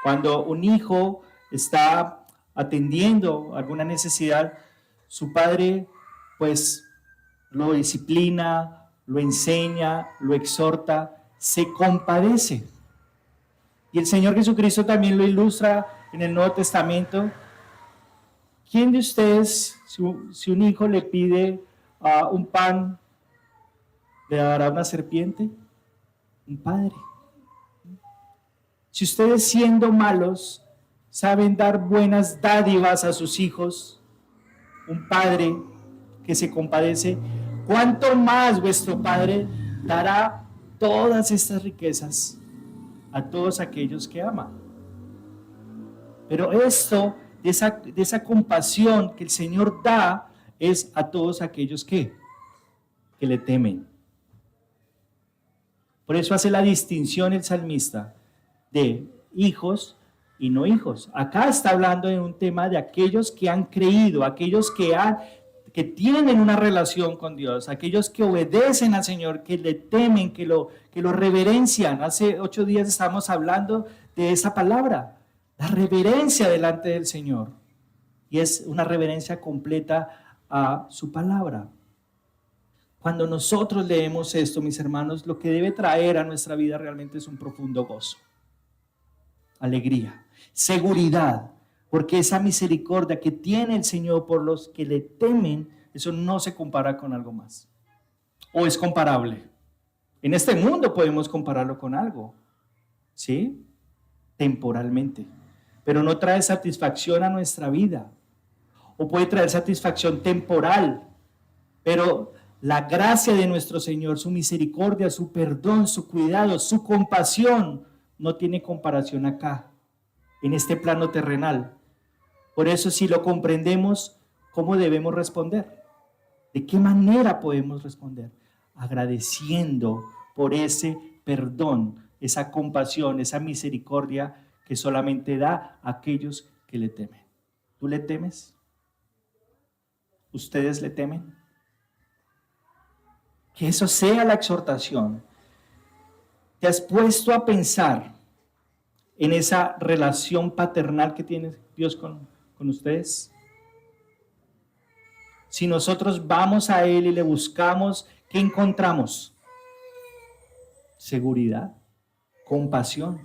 [SPEAKER 1] Cuando un hijo está atendiendo alguna necesidad, su padre pues lo disciplina lo enseña, lo exhorta, se compadece. Y el Señor Jesucristo también lo ilustra en el Nuevo Testamento. ¿Quién de ustedes, si un hijo le pide un pan, le dará una serpiente? Un padre. Si ustedes, siendo malos, saben dar buenas dádivas a sus hijos, un padre que se compadece, ¿cuánto más vuestro Padre dará todas estas riquezas a todos aquellos que aman? Pero esto, de esa compasión que el Señor da, es a todos aquellos que le temen. Por eso hace la distinción el salmista de hijos y no hijos. Acá está hablando de un tema de aquellos que han creído, aquellos que tienen una relación con Dios, aquellos que obedecen al Señor, que le temen, que lo reverencian. Hace 8 días estábamos hablando de esa palabra, la reverencia delante del Señor. Y es una reverencia completa a su palabra. Cuando nosotros leemos esto, mis hermanos, lo que debe traer a nuestra vida realmente es un profundo gozo, alegría, seguridad, porque esa misericordia que tiene el Señor por los que le temen, eso no se compara con algo más. ¿O es comparable? En este mundo podemos compararlo con algo, ¿sí? Temporalmente, pero no trae satisfacción a nuestra vida. O puede traer satisfacción temporal, pero la gracia de nuestro Señor, su misericordia, su perdón, su cuidado, su compasión, no tiene comparación acá, en este plano terrenal. Por eso, si lo comprendemos, ¿cómo debemos responder? ¿De qué manera podemos responder? Agradeciendo por ese perdón, esa compasión, esa misericordia que solamente da a aquellos que le temen. ¿Tú le temes? ¿Ustedes le temen? Que eso sea la exhortación. ¿Te has puesto a pensar en esa relación paternal que tiene Dios con ustedes? Si nosotros vamos a Él y le buscamos, ¿qué encontramos? Seguridad, compasión.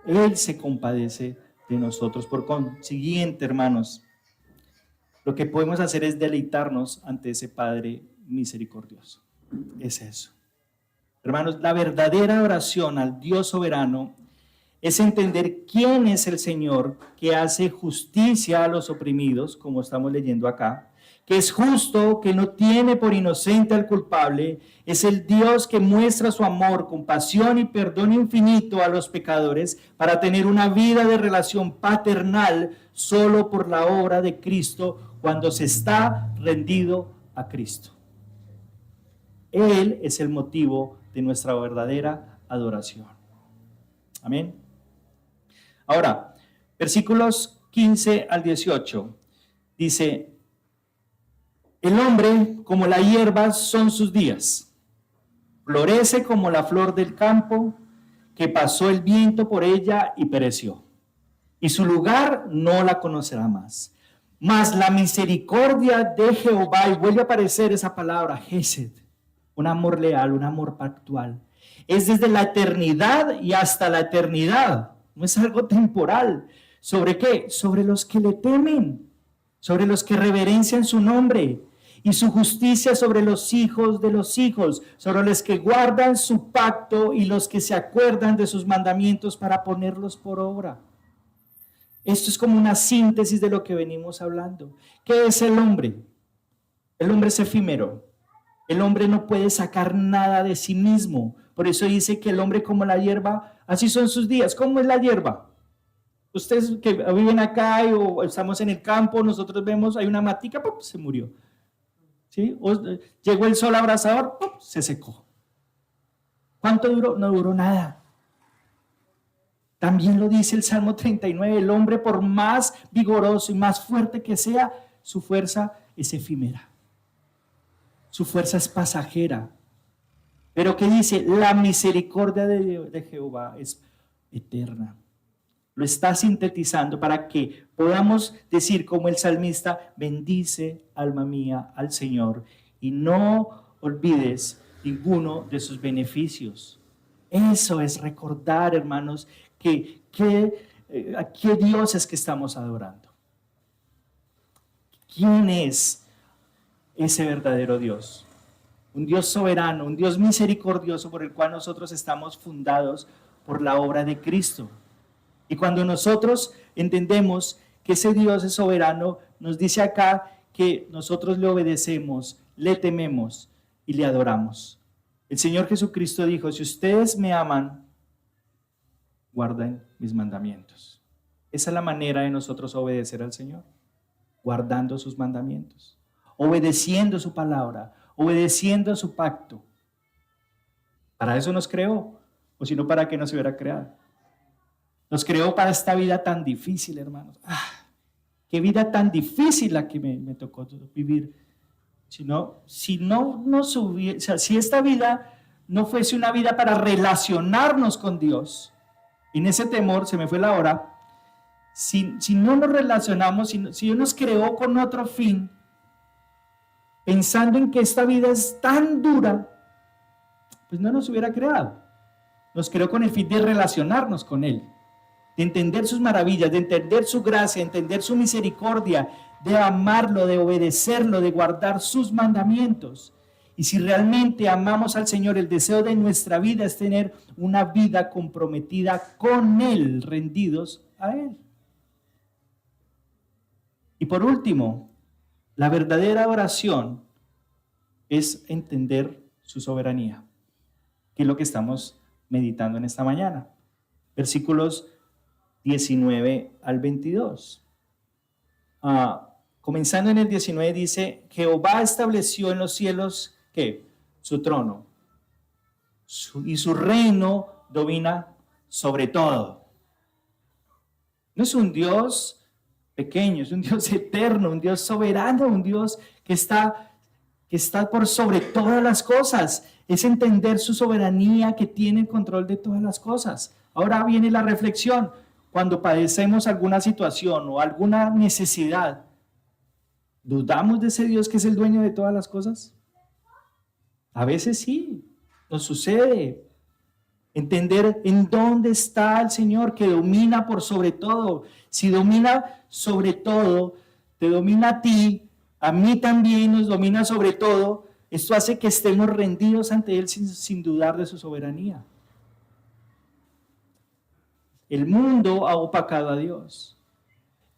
[SPEAKER 1] Él se compadece de nosotros. Por consiguiente, hermanos, lo que podemos hacer es deleitarnos ante ese Padre misericordioso. Es eso. Hermanos, la verdadera oración al Dios soberano es entender quién es el Señor que hace justicia a los oprimidos, como estamos leyendo acá, que es justo, que no tiene por inocente al culpable, es el Dios que muestra su amor, compasión y perdón infinito a los pecadores para tener una vida de relación paternal solo por la obra de Cristo cuando se está rendido a Cristo. Él es el motivo de nuestra verdadera adoración. Amén. Ahora, versículos 15 al 18, dice: el hombre como la hierba son sus días, florece como la flor del campo, que pasó el viento por ella y pereció, y su lugar no la conocerá más. Mas la misericordia de Jehová, y vuelve a aparecer esa palabra, Hesed, un amor leal, un amor pactual, es desde la eternidad y hasta la eternidad. No es algo temporal. ¿Sobre qué? Sobre los que le temen, sobre los que reverencian su nombre, y su justicia sobre los hijos de los hijos, sobre los que guardan su pacto y los que se acuerdan de sus mandamientos para ponerlos por obra. Esto es como una síntesis de lo que venimos hablando. ¿Qué es el hombre? El hombre es efímero. El hombre no puede sacar nada de sí mismo. Por eso dice que el hombre como la hierba, así son sus días. ¿Cómo es la hierba? Ustedes que viven acá o estamos en el campo, nosotros vemos, hay una matica, ¡pum!, se murió. ¿Sí? Llegó el sol abrasador, ¡pum!, se secó. ¿Cuánto duró? No duró nada. También lo dice el Salmo 39, el hombre por más vigoroso y más fuerte que sea, su fuerza es efímera. Su fuerza es pasajera. Pero ¿qué dice? La misericordia de Jehová es eterna. Lo está sintetizando para que podamos decir como el salmista: bendice, alma mía, al Señor, y no olvides ninguno de sus beneficios. Eso es recordar, hermanos, a qué Dios es que estamos adorando. ¿Quién es ese verdadero Dios? Un Dios soberano, un Dios misericordioso por el cual nosotros estamos fundados por la obra de Cristo. Y cuando nosotros entendemos que ese Dios es soberano, nos dice acá que nosotros le obedecemos, le tememos y le adoramos. El Señor Jesucristo dijo, si ustedes me aman, guarden mis mandamientos. Esa es la manera de nosotros obedecer al Señor, guardando sus mandamientos, obedeciendo su palabra, obedeciendo su pacto. Para eso nos creó, o si no, ¿para qué nos hubiera creado? Nos creó para esta vida tan difícil, hermanos. Qué vida tan difícil la que me tocó vivir. Si esta vida no fuese una vida para relacionarnos con Dios, y en ese temor, se me fue la hora, si no nos relacionamos, si Dios nos creó con otro fin, pensando en que esta vida es tan dura, pues no nos hubiera creado. Nos creó con el fin de relacionarnos con Él, de entender sus maravillas, de entender su gracia, de entender su misericordia, de amarlo, de obedecerlo, de guardar sus mandamientos. Y si realmente amamos al Señor, el deseo de nuestra vida es tener una vida comprometida con Él, rendidos a Él. Y por último, la verdadera oración es entender su soberanía, que es lo que estamos meditando en esta mañana. Versículos 19 al 22. Comenzando en el 19 dice, Jehová estableció en los cielos, ¿qué? Su trono. Y su reino domina sobre todo. No es un Dios pequeño, es un Dios eterno, un Dios soberano, un Dios que está por sobre todas las cosas. Es entender su soberanía, que tiene el control de todas las cosas. Ahora viene la reflexión. Cuando padecemos alguna situación o alguna necesidad, ¿dudamos de ese Dios que es el dueño de todas las cosas? A veces sí, nos sucede. Entender en dónde está el Señor que domina por sobre todo. Si domina sobre todo, te domina a ti, a mí también nos domina sobre todo. Esto hace que estemos rendidos ante Él sin dudar de su soberanía. El mundo ha opacado a Dios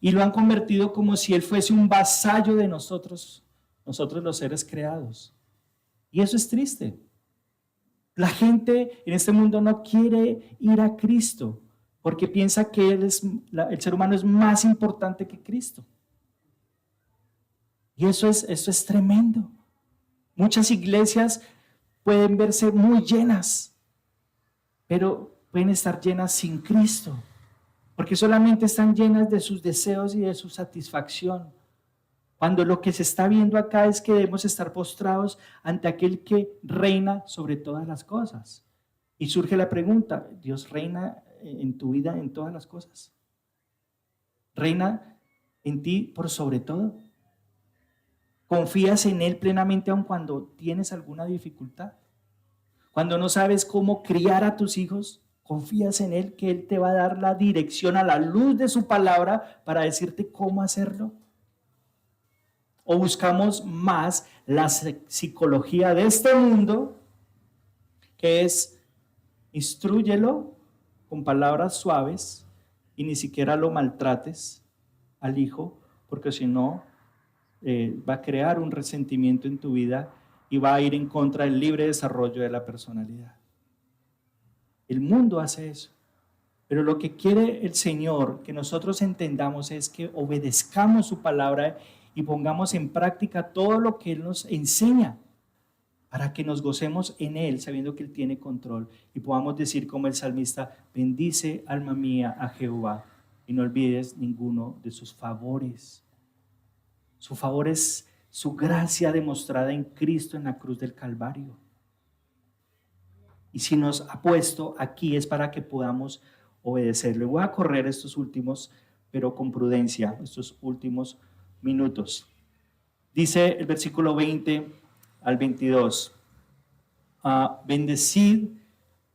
[SPEAKER 1] y lo han convertido como si Él fuese un vasallo de nosotros los seres creados. Y eso es triste. La gente en este mundo no quiere ir a Cristo porque piensa que el ser humano es más importante que Cristo. Y eso es tremendo. Muchas iglesias pueden verse muy llenas, pero pueden estar llenas sin Cristo, porque solamente están llenas de sus deseos y de su satisfacción. Cuando lo que se está viendo acá es que debemos estar postrados ante aquel que reina sobre todas las cosas. Y surge la pregunta, ¿Dios reina en tu vida en todas las cosas? ¿Reina en ti por sobre todo? ¿Confías en Él plenamente aun cuando tienes alguna dificultad? Cuando no sabes cómo criar a tus hijos, ¿confías en Él que Él te va a dar la dirección a la luz de su palabra para decirte cómo hacerlo? ¿O buscamos más la psicología de este mundo, que es instrúyelo con palabras suaves y ni siquiera lo maltrates al hijo, porque si no va a crear un resentimiento en tu vida y va a ir en contra del libre desarrollo de la personalidad? El mundo hace eso, pero lo que quiere el Señor que nosotros entendamos es que obedezcamos su palabra y pongamos en práctica todo lo que Él nos enseña, para que nos gocemos en Él, sabiendo que Él tiene control, y podamos decir como el salmista, bendice alma mía a Jehová, y no olvides ninguno de sus favores. Su favor es su gracia demostrada en Cristo en la cruz del Calvario. Y si nos ha puesto aquí es para que podamos obedecerle. Voy a correr estos últimos, pero con prudencia, estos últimos minutos. Dice el versículo 20, al 22. Bendecid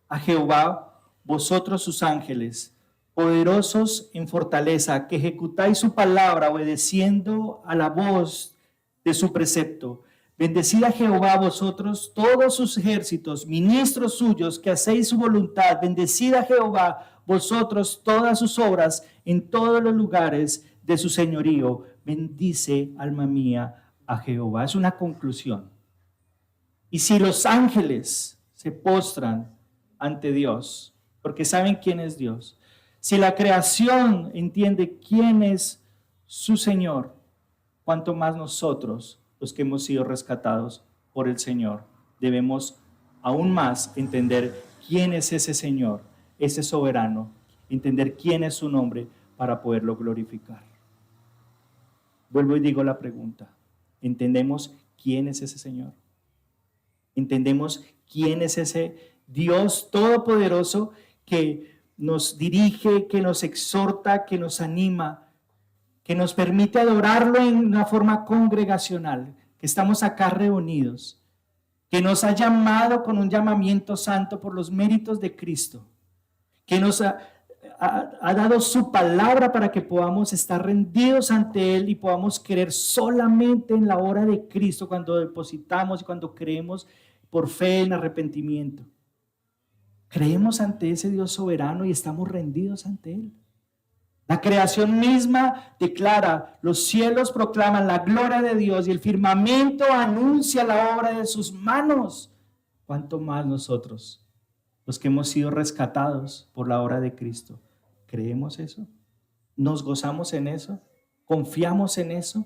[SPEAKER 1] a Jehová, vosotros sus ángeles, poderosos en fortaleza, que ejecutáis su palabra, obedeciendo a la voz de su precepto. Bendecid a Jehová, vosotros todos sus ejércitos, ministros suyos, que hacéis su voluntad. Bendecid a Jehová, vosotros todas sus obras, en todos los lugares de su señorío. Bendice, alma mía, a Jehová. Es una conclusión. Y si los ángeles se postran ante Dios, porque saben quién es Dios, si la creación entiende quién es su Señor, cuanto más nosotros, los que hemos sido rescatados por el Señor, debemos aún más entender quién es ese Señor, ese soberano, entender quién es su nombre para poderlo glorificar. Vuelvo y digo la pregunta: ¿entendemos quién es ese Señor? ¿Entendemos quién es ese Dios todopoderoso que nos dirige, que nos exhorta, que nos anima, que nos permite adorarlo en una forma congregacional, que estamos acá reunidos, que nos ha llamado con un llamamiento santo por los méritos de Cristo, que nos ha dado su palabra para que podamos estar rendidos ante Él y podamos creer solamente en la obra de Cristo cuando depositamos y cuando creemos por fe en arrepentimiento? Creemos ante ese Dios soberano y estamos rendidos ante Él. La creación misma declara, los cielos proclaman la gloria de Dios y el firmamento anuncia la obra de sus manos. ¿Cuánto más nosotros, los que hemos sido rescatados por la obra de Cristo? ¿Creemos eso? ¿Nos gozamos en eso? ¿Confiamos en eso?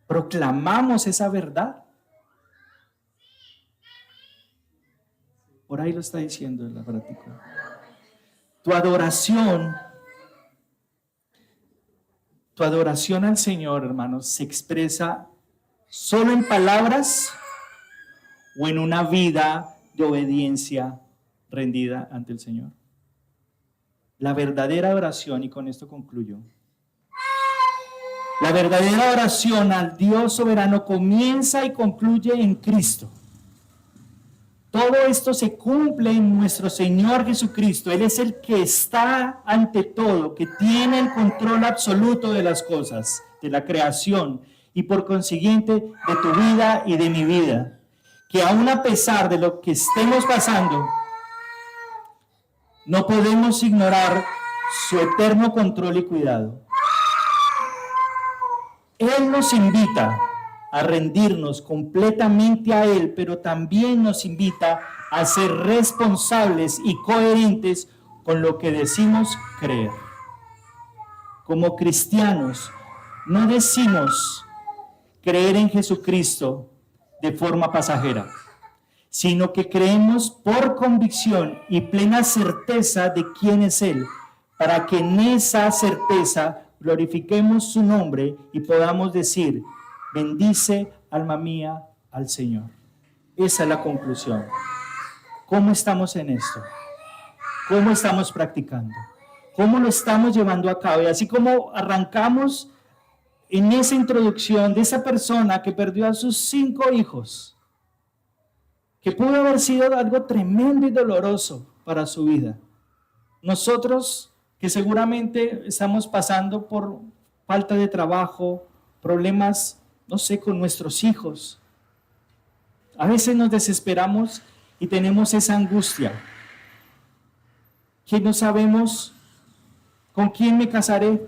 [SPEAKER 1] ¿Proclamamos esa verdad? Por ahí lo está diciendo el aparatico. Tu adoración al Señor, hermanos, se expresa solo en palabras o en una vida de obediencia rendida ante el Señor. La verdadera adoración, y con esto concluyo, la verdadera adoración al Dios soberano comienza y concluye en Cristo. Todo esto se cumple en nuestro Señor Jesucristo. Él es el que está ante todo, que tiene el control absoluto de las cosas, de la creación, y por consiguiente de tu vida y de mi vida. Que aún a pesar de lo que estemos pasando, no podemos ignorar su eterno control y cuidado. Él nos invita a rendirnos completamente a Él, pero también nos invita a ser responsables y coherentes con lo que decimos creer. Como cristianos, no decimos creer en Jesucristo de forma pasajera, sino que creemos por convicción y plena certeza de quién es Él, para que en esa certeza glorifiquemos su nombre y podamos decir: bendice, alma mía, al Señor. Esa es la conclusión. ¿Cómo estamos en esto? ¿Cómo estamos practicando? ¿Cómo lo estamos llevando a cabo? Y así como arrancamos en esa introducción de esa persona que perdió a sus 5 hijos, que pudo haber sido algo tremendo y doloroso para su vida. Nosotros, que seguramente estamos pasando por falta de trabajo, problemas, no sé, con nuestros hijos. A veces nos desesperamos y tenemos esa angustia, que no sabemos con quién me casaré,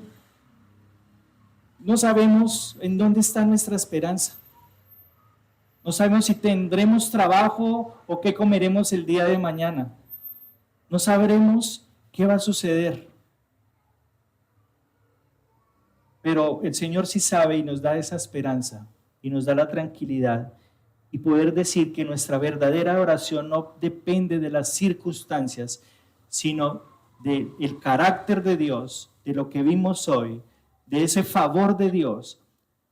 [SPEAKER 1] no sabemos en dónde está nuestra esperanza, no sabemos si tendremos trabajo o qué comeremos el día de mañana, no sabremos qué va a suceder. Pero el Señor sí sabe y nos da esa esperanza y nos da la tranquilidad y poder decir que nuestra verdadera oración no depende de las circunstancias, sino del carácter de Dios, de lo que vimos hoy, de ese favor de Dios,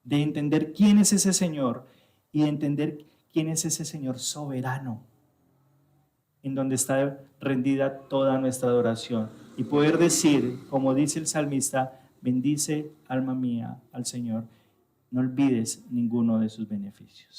[SPEAKER 1] de entender quién es ese Señor y de entender quién es ese Señor soberano, en donde está rendida toda nuestra adoración. Y poder decir, como dice el salmista: bendice, alma mía, al Señor, no olvides ninguno de sus beneficios.